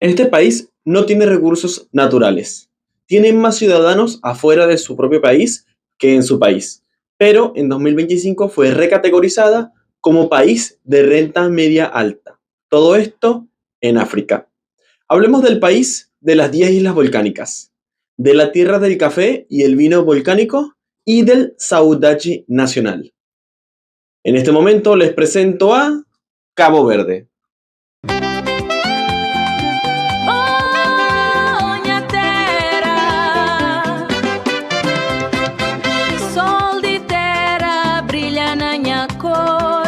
Este país no tiene recursos naturales. Tiene más ciudadanos afuera de su propio país que en su país, pero en 2025 fue recategorizada como país de renta media alta. Todo esto en África. Hablemos del país de las 10 islas volcánicas, de la tierra del café y el vino volcánico y del Saudade Nacional. En este momento les presento a Cabo Verde. Oh, minha terra, sol de terra brilha na minha cor.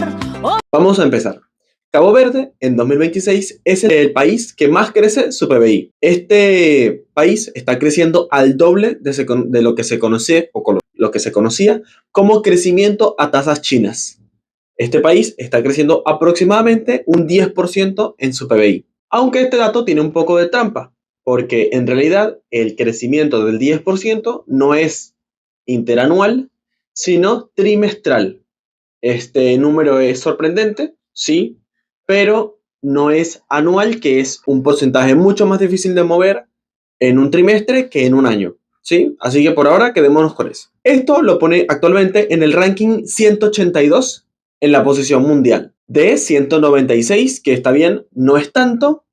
Vamos a empezar. Cabo Verde en 2026 es el país que más crece su PBI. Este país está creciendo al doble de lo que se conoce o lo que se conocía como crecimiento a tasas chinas. Este país está creciendo aproximadamente un 10% en su PBI. Aunque este dato tiene un poco de trampa, porque en realidad el crecimiento del 10% no es interanual, sino trimestral. Este número es sorprendente, sí, pero no es anual, que es un porcentaje mucho más difícil de mover en un trimestre que en un año, ¿sí? Así que por ahora quedémonos con eso. Esto lo pone actualmente en el ranking 182 en la posición mundial. De 196, que está bien, no es tanto,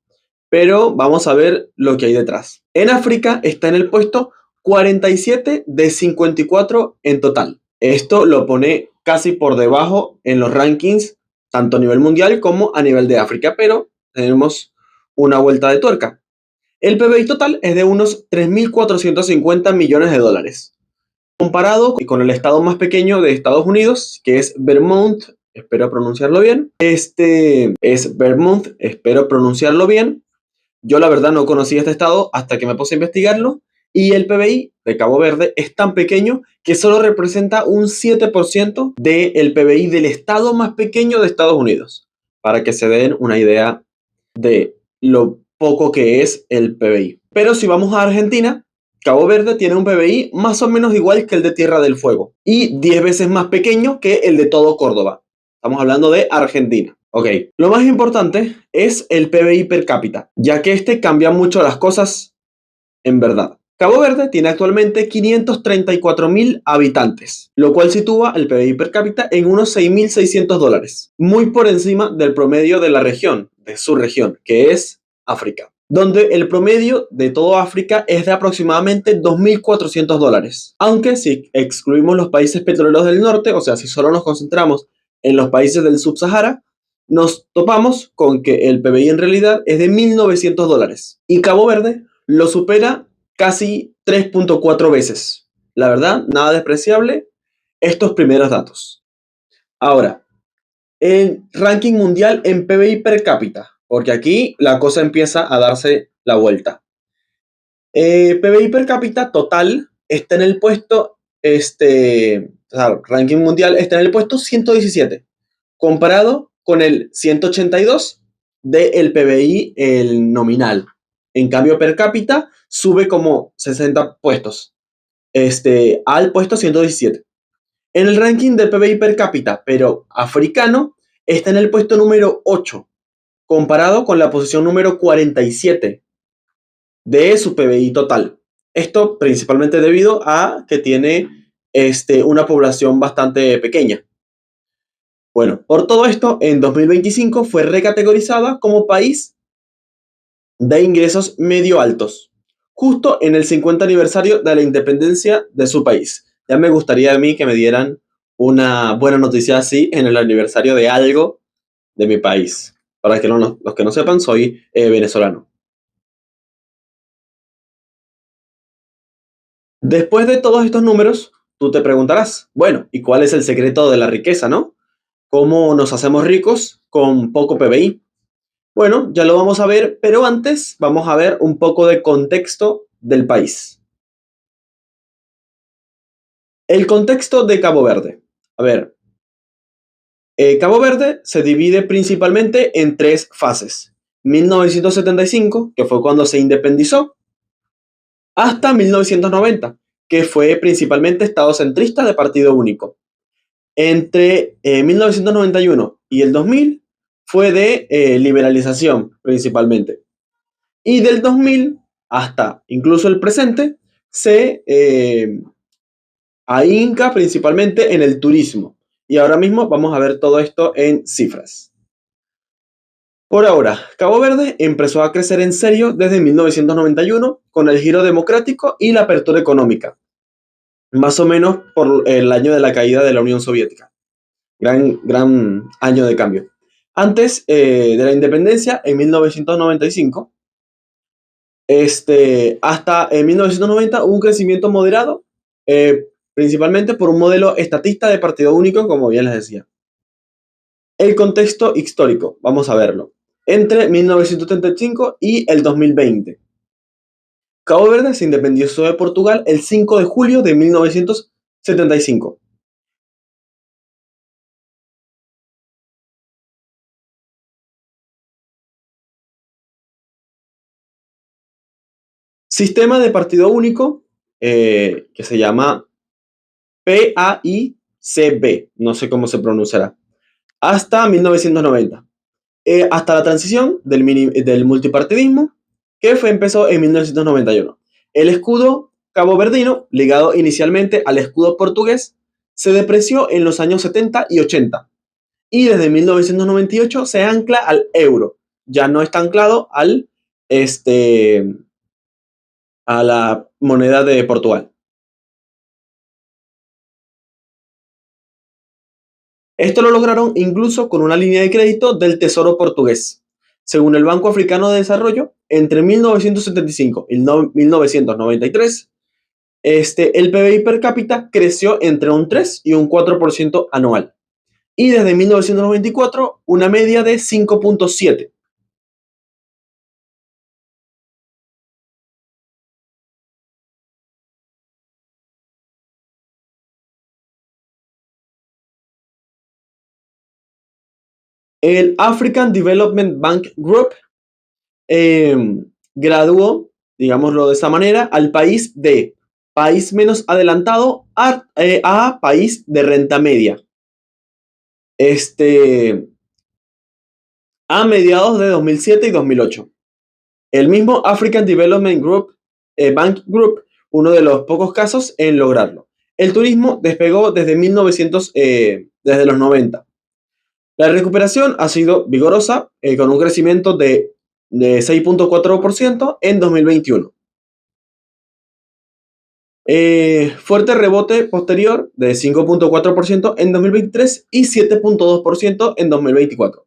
pero vamos a ver lo que hay detrás. En África está en el puesto 47 de 54 en total. Esto lo pone casi por debajo en los rankings, tanto a nivel mundial como a nivel de África, pero tenemos una vuelta de tuerca. El PBI total es de unos 3.450 millones de dólares. Comparado con el estado más pequeño de Estados Unidos, que es Vermont, espero pronunciarlo bien. Este es Vermont, espero pronunciarlo bien. Yo la verdad no conocía este estado hasta que me puse a investigarlo, y el PBI de Cabo Verde es tan pequeño que solo representa un 7% del PBI del estado más pequeño de Estados Unidos, para que se den una idea de lo poco que es el PBI. Pero si vamos a Argentina, Cabo Verde tiene un PBI más o menos igual que el de Tierra del Fuego y 10 veces más pequeño que el de todo Córdoba. Estamos hablando de Argentina. Ok, lo más importante es el PBI per cápita, ya que este cambia mucho las cosas en verdad. Cabo Verde tiene actualmente 534.000 habitantes, lo cual sitúa el PBI per cápita en unos 6.600 dólares, muy por encima del promedio de la región, de su región, que es África, donde el promedio de toda África es de aproximadamente 2.400 dólares. Aunque si excluimos los países petroleros del norte, o sea, si solo nos concentramos en los países del subsahara, nos topamos con que el PBI en realidad es de 1.900 dólares. Y Cabo Verde lo supera casi 3.4 veces. La verdad, nada despreciable estos primeros datos. Ahora, el ranking mundial en PBI per cápita, porque aquí la cosa empieza a darse la vuelta. PBI per cápita total está en el puesto, ranking mundial está en el puesto 117, comparado con el 182 del PBI, el nominal. En cambio, per cápita sube como 60 puestos, al puesto 117. En el ranking del PBI per cápita, pero africano, está en el puesto número 8, comparado con la posición número 47 de su PBI total. Esto principalmente debido a que tiene una población bastante pequeña. Bueno, por todo esto, en 2025 fue recategorizada como país de ingresos medio altos, justo en el 50 aniversario de la independencia de su país. Ya me gustaría a mí que me dieran una buena noticia así en el aniversario de algo de mi país. Para que los que no sepan, soy venezolano. Después de todos estos números, tú te preguntarás, bueno, ¿y cuál es el secreto de la riqueza, no? ¿Cómo nos hacemos ricos con poco PBI? Bueno, ya lo vamos a ver, pero antes vamos a ver un poco de contexto del país. El contexto de Cabo Verde. A ver, Cabo Verde se divide principalmente en tres fases. 1975, que fue cuando se independizó, hasta 1990, que fue principalmente estado centrista de partido único. Entre 1991 y el 2000 fue de liberalización principalmente. Y del 2000 hasta incluso el presente se ahinca principalmente en el turismo. Y ahora mismo vamos a ver todo esto en cifras. Por ahora, Cabo Verde empezó a crecer en serio desde 1991 con el giro democrático y la apertura económica, más o menos por el año de la caída de la Unión Soviética. Gran año de cambio. Antes de la independencia, en 1995, hasta en 1990 hubo un crecimiento moderado, principalmente por un modelo estatista de partido único, como bien les decía. El contexto histórico, vamos a verlo. Entre 1975 y el 2020. Cabo Verde se independizó de Portugal el 5 de julio de 1975. Sistema de partido único que se llama PAICB, no sé cómo se pronunciará, hasta 1990. Hasta la transición del multipartidismo, que empezó en 1991. El escudo caboverdino, ligado inicialmente al escudo portugués, se depreció en los años 70 y 80. Y desde 1998 se ancla al euro. Ya no está anclado a la moneda de Portugal. Esto lo lograron incluso con una línea de crédito del Tesoro portugués. Según el Banco Africano de Desarrollo, entre 1975 y 1993, el PBI per cápita creció entre un 3 y un 4% anual. Y desde 1994, una media de 5.7. El African Development Bank Group graduó, digámoslo de esa manera, al país de país menos adelantado a país de renta media. A mediados de 2007 y 2008. El mismo African Development Group, Bank Group, uno de los pocos casos en lograrlo. El turismo despegó desde desde los 90. La recuperación ha sido vigorosa, con un crecimiento de 6.4% en 2021. Fuerte rebote posterior de 5.4% en 2023 y 7.2% en 2024.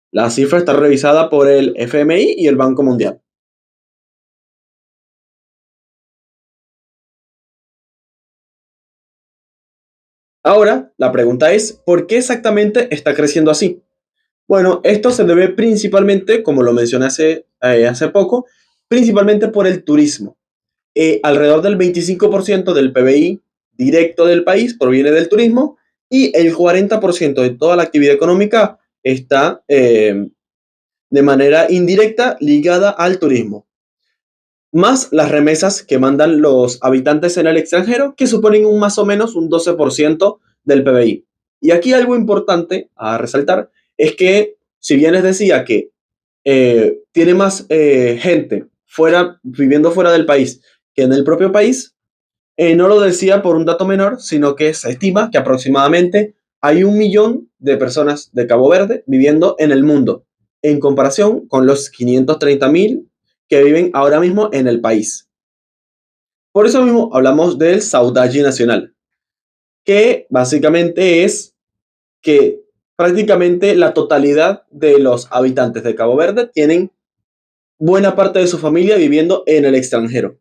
La cifra está revisada por el FMI y el Banco Mundial. Ahora, la pregunta es, ¿por qué exactamente está creciendo así? Bueno, esto se debe principalmente, como lo mencioné hace poco, principalmente por el turismo. Alrededor del 25% del PBI directo del país proviene del turismo y el 40% de toda la actividad económica está de manera indirecta ligada al turismo. Más las remesas que mandan los habitantes en el extranjero, que suponen más o menos un 12% del PBI. Y aquí algo importante a resaltar es que, si bien les decía que tiene más gente viviendo fuera del país que en el propio país, no lo decía por un dato menor, sino que se estima que aproximadamente hay 1 millón de personas de Cabo Verde viviendo en el mundo, en comparación con los 530.000 que viven ahora mismo en el país. Por eso mismo hablamos del saudade nacional, que básicamente es que prácticamente la totalidad de los habitantes de Cabo Verde tienen buena parte de su familia viviendo en el extranjero,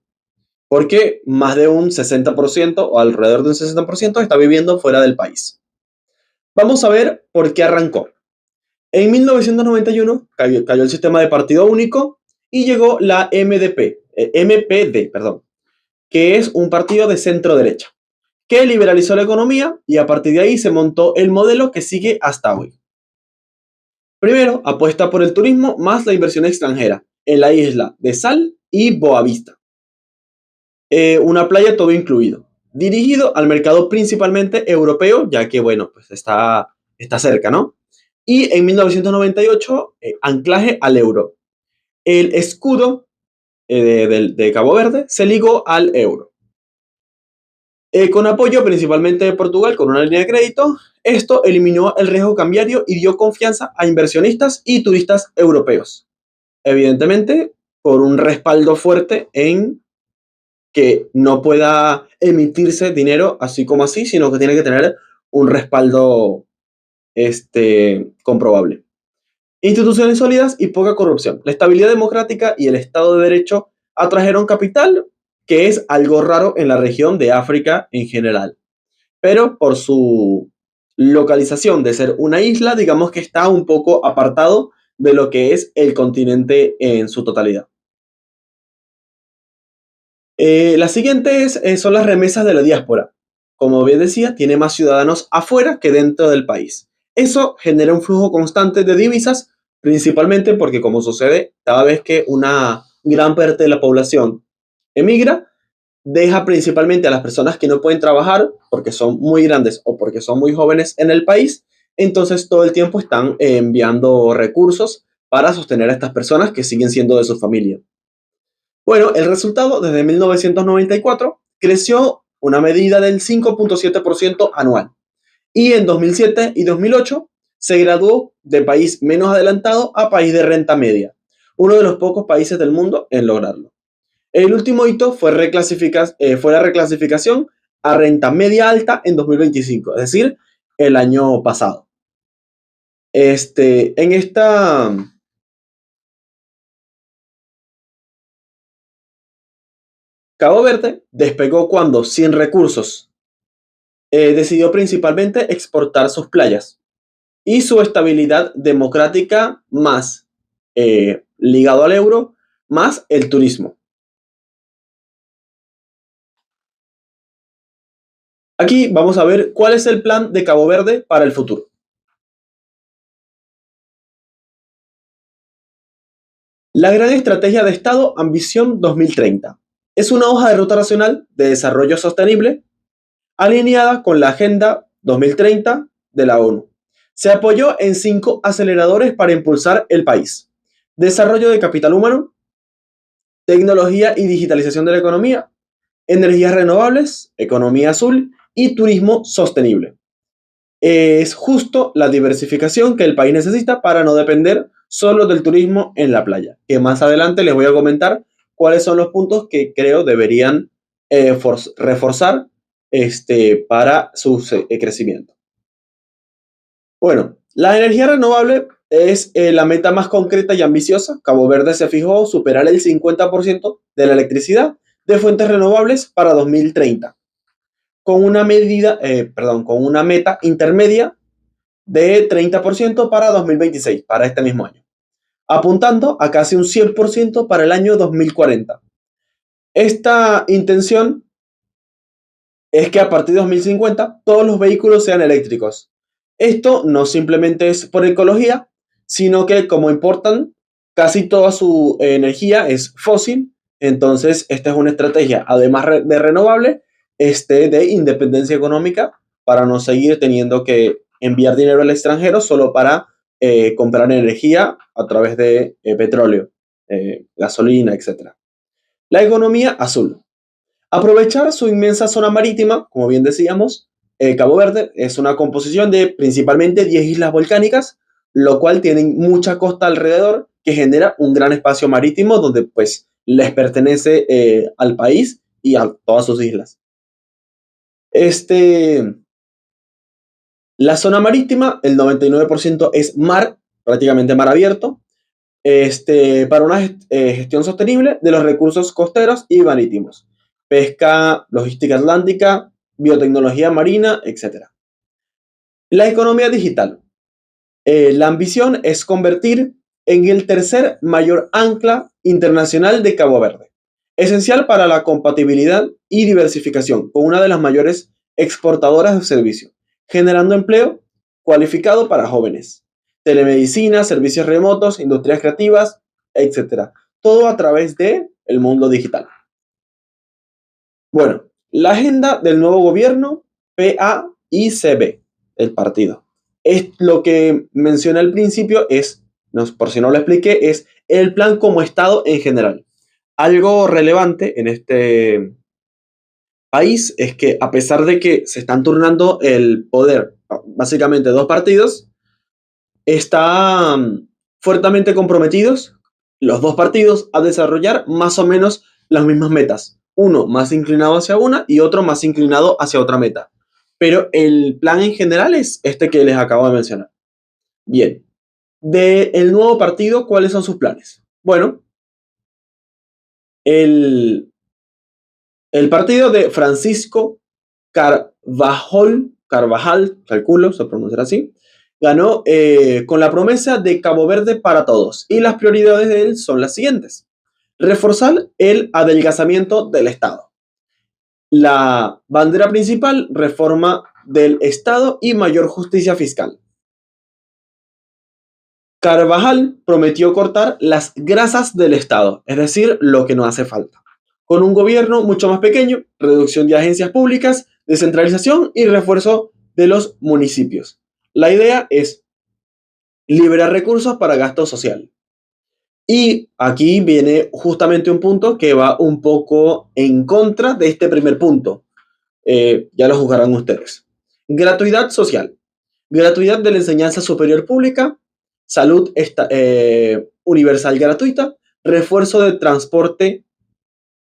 porque más de un 60% o alrededor de un 60% está viviendo fuera del país. Vamos a ver por qué arrancó. En 1991 cayó el sistema de partido único y llegó la MPD, que es un partido de centro derecha, que liberalizó la economía y a partir de ahí se montó el modelo que sigue hasta hoy. Primero, apuesta por el turismo más la inversión extranjera en la isla de Sal y Boavista. Una playa todo incluido, dirigido al mercado principalmente europeo, ya que, bueno, pues está cerca, ¿no? Y en 1998, anclaje al euro. El escudo de Cabo Verde se ligó al euro. Con apoyo principalmente de Portugal con una línea de crédito, esto eliminó el riesgo cambiario y dio confianza a inversionistas y turistas europeos. Evidentemente, por un respaldo fuerte en que no pueda emitirse dinero así como así, sino que tiene que tener un respaldo comprobable. Instituciones sólidas y poca corrupción. La estabilidad democrática y el Estado de Derecho atrajeron capital, que es algo raro en la región de África en general. Pero por su localización de ser una isla, digamos que está un poco apartado de lo que es el continente en su totalidad. La siguiente son las remesas de la diáspora. Como bien decía, tiene más ciudadanos afuera que dentro del país. Eso genera un flujo constante de divisas, principalmente porque, como sucede, cada vez que una gran parte de la población emigra, deja principalmente a las personas que no pueden trabajar porque son muy grandes o porque son muy jóvenes en el país, entonces todo el tiempo están enviando recursos para sostener a estas personas que siguen siendo de su familia. Bueno, el resultado desde 1994 creció una medida del 5.7% anual y en 2007 y 2008 se graduó de país menos adelantado a país de renta media, uno de los pocos países del mundo en lograrlo. El último hito fue la reclasificación a renta media alta en 2025, es decir, el año pasado. En esta Cabo Verde despegó cuando, sin recursos, decidió principalmente exportar sus playas y su estabilidad democrática más ligado al euro, más el turismo. Aquí vamos a ver cuál es el plan de Cabo Verde para el futuro. La Gran Estrategia de Estado Ambición 2030 es una hoja de ruta nacional de desarrollo sostenible alineada con la Agenda 2030 de la ONU. Se apoyó en 5 aceleradores para impulsar el país: desarrollo de capital humano, tecnología y digitalización de la economía, energías renovables, economía azul y turismo sostenible. Es justo la diversificación que el país necesita para no depender solo del turismo en la playa, que más adelante les voy a comentar cuáles son los puntos que creo deberían reforzar para su crecimiento. Bueno, la energía renovable es la meta más concreta y ambiciosa. Cabo Verde se fijó superar el 50% de la electricidad de fuentes renovables para 2030, con una meta intermedia de 30% para 2026, para este mismo año, apuntando a casi un 100% para el año 2040. Esta intención es que a partir de 2050 todos los vehículos sean eléctricos. Esto no simplemente es por ecología, sino que como importan casi toda su energía es fósil, entonces esta es una estrategia, además de renovable, de independencia económica, para no seguir teniendo que enviar dinero al extranjero solo para comprar energía a través de petróleo, gasolina, etc. La economía azul. Aprovechar su inmensa zona marítima, como bien decíamos, Cabo Verde es una composición de principalmente 10 islas volcánicas, lo cual tienen mucha costa alrededor, que genera un gran espacio marítimo donde pues les pertenece al país y a todas sus islas. La zona marítima, el 99% es mar, prácticamente mar abierto, para una gestión sostenible de los recursos costeros y marítimos. Pesca, logística atlántica, biotecnología marina, etc. La economía digital. La ambición es convertir en el tercer mayor ancla internacional de Cabo Verde, esencial para la compatibilidad y diversificación, con una de las mayores exportadoras de servicios, generando empleo cualificado para jóvenes, telemedicina, servicios remotos, industrias creativas, etc. Todo a través del mundo digital. Bueno, la agenda del nuevo gobierno, PAICB, el partido. Es lo que mencioné al principio, por si no lo expliqué, es el plan como Estado en general. Algo relevante en este país es que a pesar de que se están turnando el poder, básicamente dos partidos, están fuertemente comprometidos los dos partidos a desarrollar más o menos las mismas metas. Uno más inclinado hacia una y otro más inclinado hacia otra meta. Pero el plan en general es este que les acabo de mencionar. Bien, del nuevo partido, ¿cuáles son sus planes? Bueno, el partido de Francisco Carvajal, calculo, se pronunciará así, ganó con la promesa de Cabo Verde para todos. Y las prioridades de él son las siguientes. Reforzar el adelgazamiento del Estado. La bandera principal, reforma del Estado y mayor justicia fiscal. Carvajal prometió cortar las grasas del Estado, es decir, lo que no hace falta. Con un gobierno mucho más pequeño, reducción de agencias públicas, descentralización y refuerzo de los municipios. La idea es liberar recursos para gasto social. Y aquí viene justamente un punto que va un poco en contra de este primer punto. Ya lo juzgarán ustedes. Gratuidad social. Gratuidad de la enseñanza superior pública, salud universal gratuita, refuerzo de transporte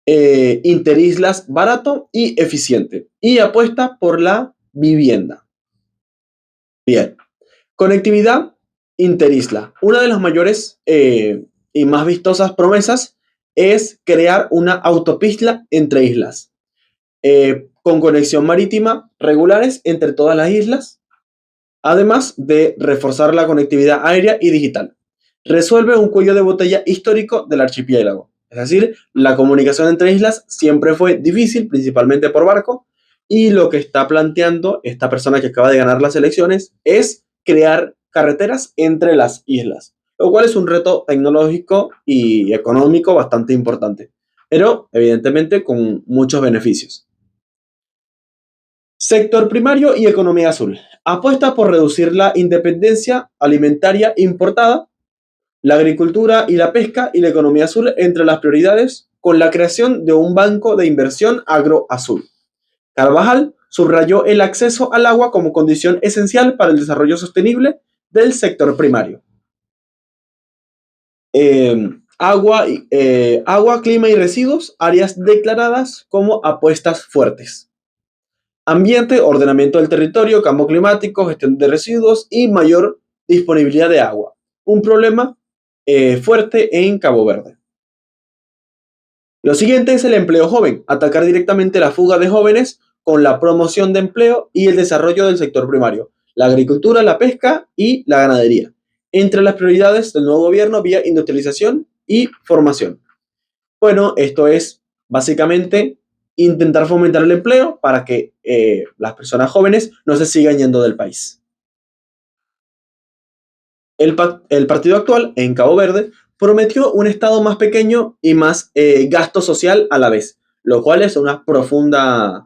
interislas barato y eficiente. Y apuesta por la vivienda. Bien. Conectividad interisla. Una de las mayores y más vistosas promesas es crear una autopista entre islas, con conexión marítima regulares entre todas las islas, además de reforzar la conectividad aérea y digital. Resuelve un cuello de botella histórico del archipiélago. Es decir, la comunicación entre islas siempre fue difícil, principalmente por barco, y lo que está planteando esta persona que acaba de ganar las elecciones es crear carreteras entre las islas, lo cual es un reto tecnológico y económico bastante importante, pero evidentemente con muchos beneficios. Sector primario y economía azul. Apuesta por reducir la independencia alimentaria importada, la agricultura y la pesca y la economía azul entre las prioridades, con la creación de un banco de inversión agroazul. Carvajal subrayó el acceso al agua como condición esencial para el desarrollo sostenible del sector primario. Agua, clima y residuos, áreas declaradas como apuestas fuertes. Ambiente, ordenamiento del territorio, cambio climático, gestión de residuos y mayor disponibilidad de agua. Un problema fuerte en Cabo Verde. Lo siguiente es el empleo joven, atacar directamente la fuga de jóvenes con la promoción de empleo y el desarrollo del sector primario, la agricultura, la pesca y la ganadería. Entre las prioridades del nuevo gobierno vía industrialización y formación. Bueno, esto es básicamente intentar fomentar el empleo para que las personas jóvenes no se sigan yendo del país. El partido actual en Cabo Verde prometió un Estado más pequeño y más gasto social a la vez, lo cual es una profunda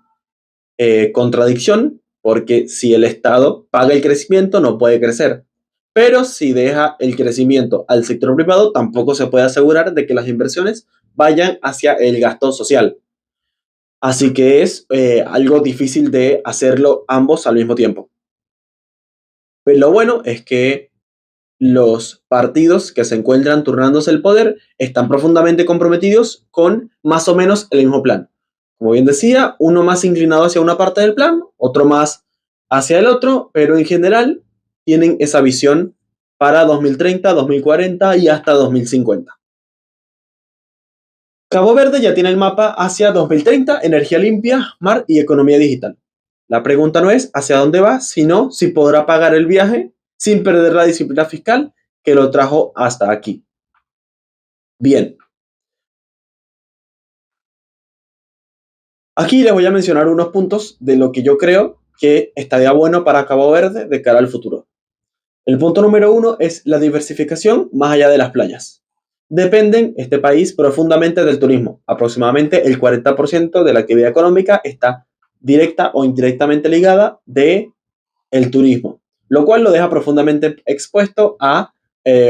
contradicción, porque si el Estado paga el crecimiento no puede crecer, pero si deja el crecimiento al sector privado tampoco se puede asegurar de que las inversiones vayan hacia el gasto social. Así que es algo difícil de hacerlo ambos al mismo tiempo. Pero lo bueno es que los partidos que se encuentran turnándose el poder están profundamente comprometidos con más o menos el mismo plan. Como bien decía, uno más inclinado hacia una parte del plan, otro más hacia el otro, pero en general tienen esa visión para 2030, 2040 y hasta 2050. Cabo Verde ya tiene el mapa hacia 2030, energía limpia, mar y economía digital. La pregunta no es hacia dónde va, sino si podrá pagar el viaje sin perder la disciplina fiscal que lo trajo hasta aquí. Bien. Aquí les voy a mencionar unos puntos de lo que yo creo que estaría bueno para Cabo Verde de cara al futuro. El punto número 1 es la diversificación más allá de las playas. Dependen este país profundamente del turismo. Aproximadamente el 40% de la actividad económica está directa o indirectamente ligada del turismo, lo cual lo deja profundamente expuesto a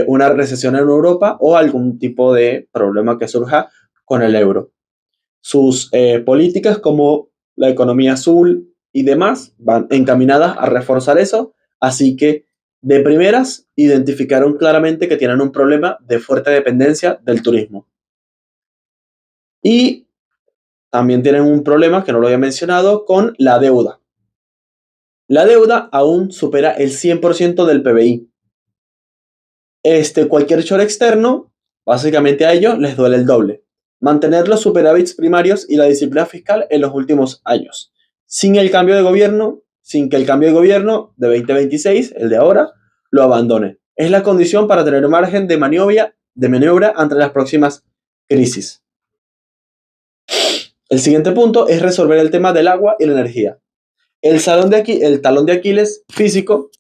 una recesión en Europa o algún tipo de problema que surja con el euro. Sus políticas como la economía azul y demás van encaminadas a reforzar eso, así que de primeras identificaron claramente que tienen un problema de fuerte dependencia del turismo. Y también tienen un problema, que no lo había mencionado, con la deuda. La deuda aún supera el 100% del PBI. Cualquier shock externo, básicamente a ellos les duele el doble. Mantener los superávits primarios y la disciplina fiscal en los últimos años. Sin el cambio de gobierno, sin que el cambio de gobierno de 2026, el de ahora, lo abandone. Es la condición para tener margen de maniobra ante las próximas crisis. El siguiente punto es resolver el tema del agua y la energía. El talón de Aquiles físico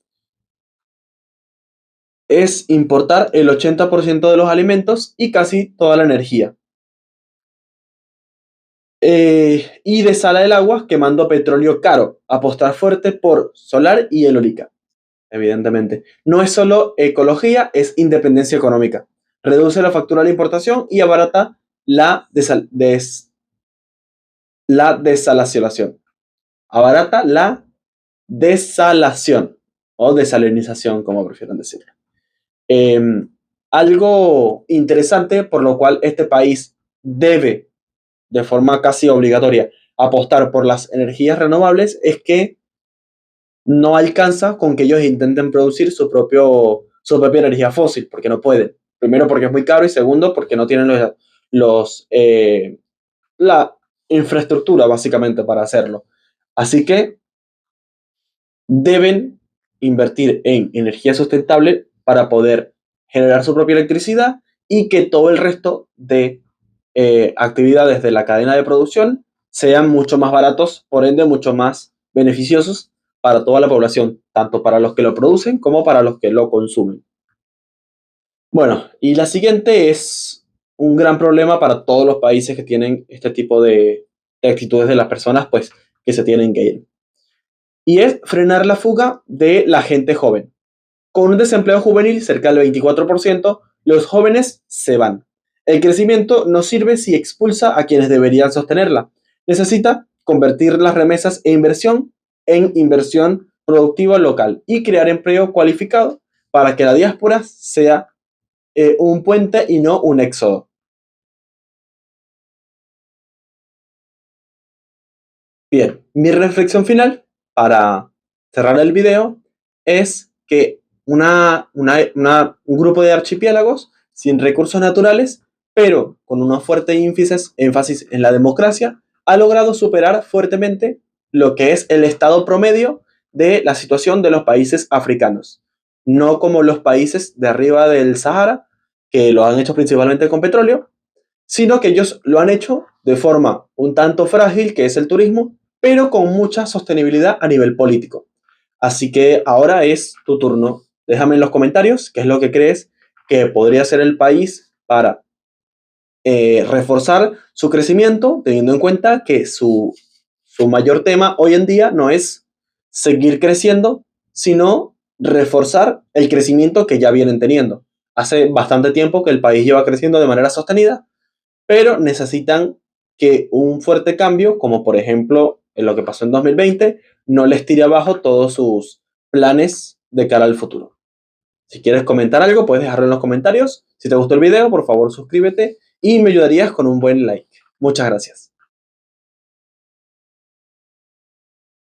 es importar el 80% de los alimentos y casi toda la energía. Y desala el agua quemando petróleo caro. Apostar fuerte por solar y eólica, evidentemente. No es solo ecología, es independencia económica. Reduce la factura de la importación y abarata la desalación. Abarata la desalación o desalinización, como prefieran decirlo. Algo interesante por lo cual este país debe, de forma casi obligatoria, apostar por las energías renovables es que no alcanza con que ellos intenten producir su propia energía fósil, porque no pueden. Primero porque es muy caro y segundo porque no tienen la infraestructura básicamente para hacerlo. Así que deben invertir en energía sustentable para poder generar su propia electricidad y que todo el resto de actividades de la cadena de producción sean mucho más baratos, por ende mucho más beneficiosos para toda la población, tanto para los que lo producen como para los que lo consumen. Bueno, y la siguiente es un gran problema para todos los países que tienen este tipo de actitudes de las personas, pues que se tienen que ir. Y es frenar la fuga de la gente joven. Con un desempleo juvenil cerca del 24%, los jóvenes se van. El crecimiento no sirve si expulsa a quienes deberían sostenerla. Necesita convertir las remesas en inversión productiva local y crear empleo cualificado para que la diáspora sea un puente y no un éxodo. Bien, mi reflexión final para cerrar el video es que un grupo de archipiélagos sin recursos naturales, pero con un fuerte énfasis en la democracia, ha logrado superar fuertemente lo que es el estado promedio de la situación de los países africanos. No como los países de arriba del Sahara, que lo han hecho principalmente con petróleo, sino que ellos lo han hecho de forma un tanto frágil, que es el turismo, pero con mucha sostenibilidad a nivel político. Así que ahora es tu turno. Déjame en los comentarios qué es lo que crees que podría ser el país para reforzar su crecimiento, teniendo en cuenta que su mayor tema hoy en día no es seguir creciendo, sino reforzar el crecimiento que ya vienen teniendo. Hace bastante tiempo que el país lleva creciendo de manera sostenida, pero necesitan que un fuerte cambio, como por ejemplo en lo que pasó en 2020, no les tire abajo todos sus planes de cara al futuro. Si quieres comentar algo, puedes dejarlo en los comentarios. Si te gustó el video, por favor suscríbete y me ayudarías con un buen like. Muchas gracias.